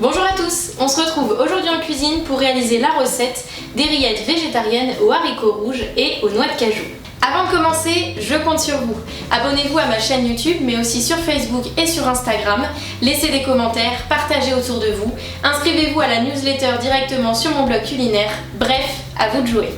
Bonjour à tous, on se retrouve aujourd'hui en cuisine pour réaliser la recette des rillettes végétariennes aux haricots rouges et aux noix de cajou. Avant de commencer, je compte sur vous. Abonnez-vous à ma chaîne YouTube, mais aussi sur Facebook et sur Instagram. Laissez des commentaires, partagez autour de vous. Inscrivez-vous à la newsletter directement sur mon blog culinaire. Bref, à vous de jouer.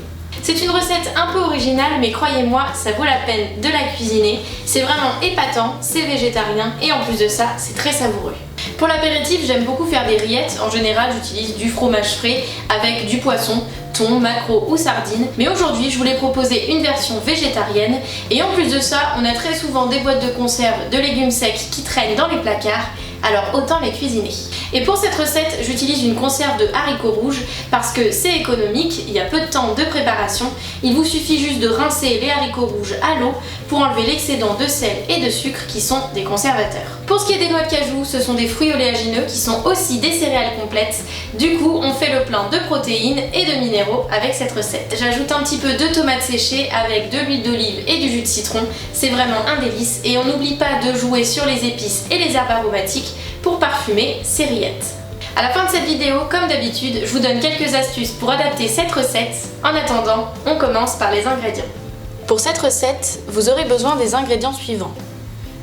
C'est une recette un peu originale, mais croyez-moi, ça vaut la peine de la cuisiner. C'est vraiment épatant, c'est végétarien et en plus de ça, c'est très savoureux. Pour l'apéritif, j'aime beaucoup faire des rillettes. En général, j'utilise du fromage frais avec du poisson, thon, maquereau ou sardines. Mais aujourd'hui, je voulais proposer une version végétarienne. Et en plus de ça, on a très souvent des boîtes de conserve de légumes secs qui traînent dans les placards. Alors autant les cuisiner. Et pour cette recette, j'utilise une conserve de haricots rouges parce que c'est économique, il y a peu de temps de préparation. Il vous suffit juste de rincer les haricots rouges à l'eau pour enlever l'excédent de sel et de sucre qui sont des conservateurs. Pour ce qui est des noix de cajou, ce sont des fruits oléagineux qui sont aussi des céréales complètes. Du coup, on fait le plein de protéines et de minéraux avec cette recette. J'ajoute un petit peu de tomates séchées avec de l'huile d'olive et du jus de citron. C'est vraiment un délice et on n'oublie pas de jouer sur les épices et les herbes aromatiques pour parfumer ces rillettes. À la fin de cette vidéo, comme d'habitude, je vous donne quelques astuces pour adapter cette recette. En attendant, on commence par les ingrédients. Pour cette recette, vous aurez besoin des ingrédients suivants.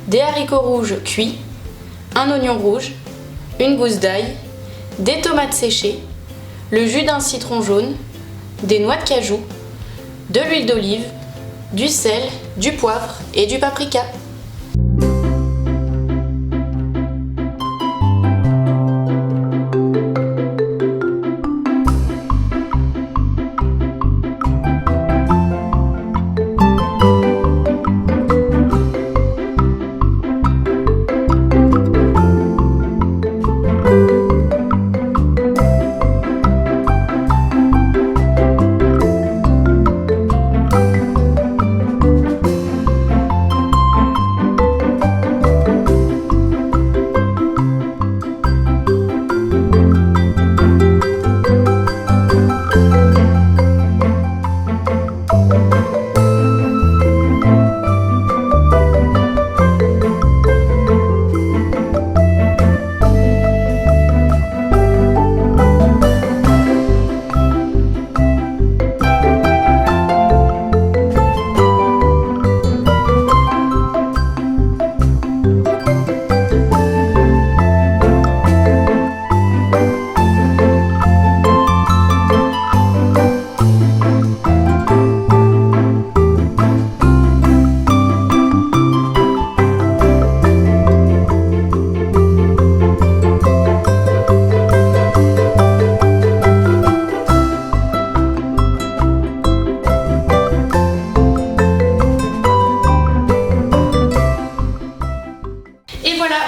Des haricots rouges cuits, un oignon rouge, une gousse d'ail, des tomates séchées, le jus d'un citron jaune, des noix de cajou, de l'huile d'olive, du sel, du poivre et du paprika.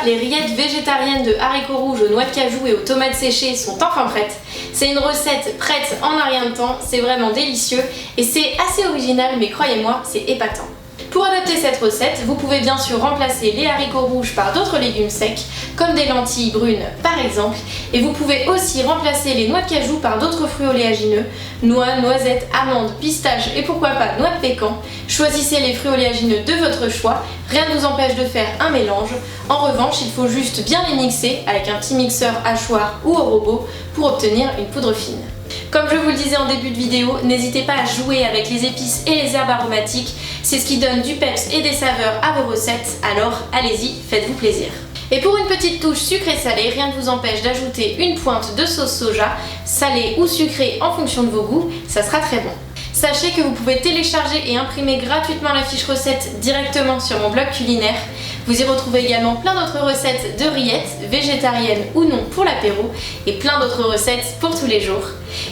Les rillettes végétariennes de haricots rouges aux noix de cajou et aux tomates séchées sont enfin prêtes. C'est une recette prête en un rien de temps, c'est vraiment délicieux et c'est assez original, mais croyez-moi, c'est épatant. Pour adapter cette recette, vous pouvez bien sûr remplacer les haricots rouges par d'autres légumes secs, comme des lentilles brunes par exemple, et vous pouvez aussi remplacer les noix de cajou par d'autres fruits oléagineux, noix, noisettes, amandes, pistaches et pourquoi pas noix de pécan. Choisissez les fruits oléagineux de votre choix, rien ne vous empêche de faire un mélange. En revanche, il faut juste bien les mixer avec un petit mixeur hachoir ou au robot pour obtenir une poudre fine. Comme je vous le disais en début de vidéo, n'hésitez pas à jouer avec les épices et les herbes aromatiques, c'est ce qui donne du peps et des saveurs à vos recettes, alors allez-y, faites-vous plaisir. Et pour une petite touche sucrée-salée, rien ne vous empêche d'ajouter une pointe de sauce soja, salée ou sucrée en fonction de vos goûts, ça sera très bon. Sachez que vous pouvez télécharger et imprimer gratuitement la fiche recette directement sur mon blog culinaire. Vous y retrouvez également plein d'autres recettes de rillettes, végétariennes ou non pour l'apéro, et plein d'autres recettes pour tous les jours.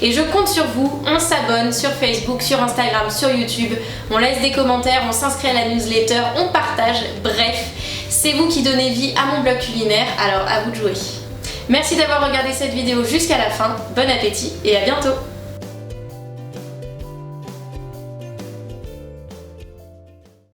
Et je compte sur vous, on s'abonne sur Facebook, sur Instagram, sur YouTube, on laisse des commentaires, on s'inscrit à la newsletter, on partage, bref, c'est vous qui donnez vie à mon blog culinaire, alors à vous de jouer. Merci d'avoir regardé cette vidéo jusqu'à la fin, bon appétit et à bientôt!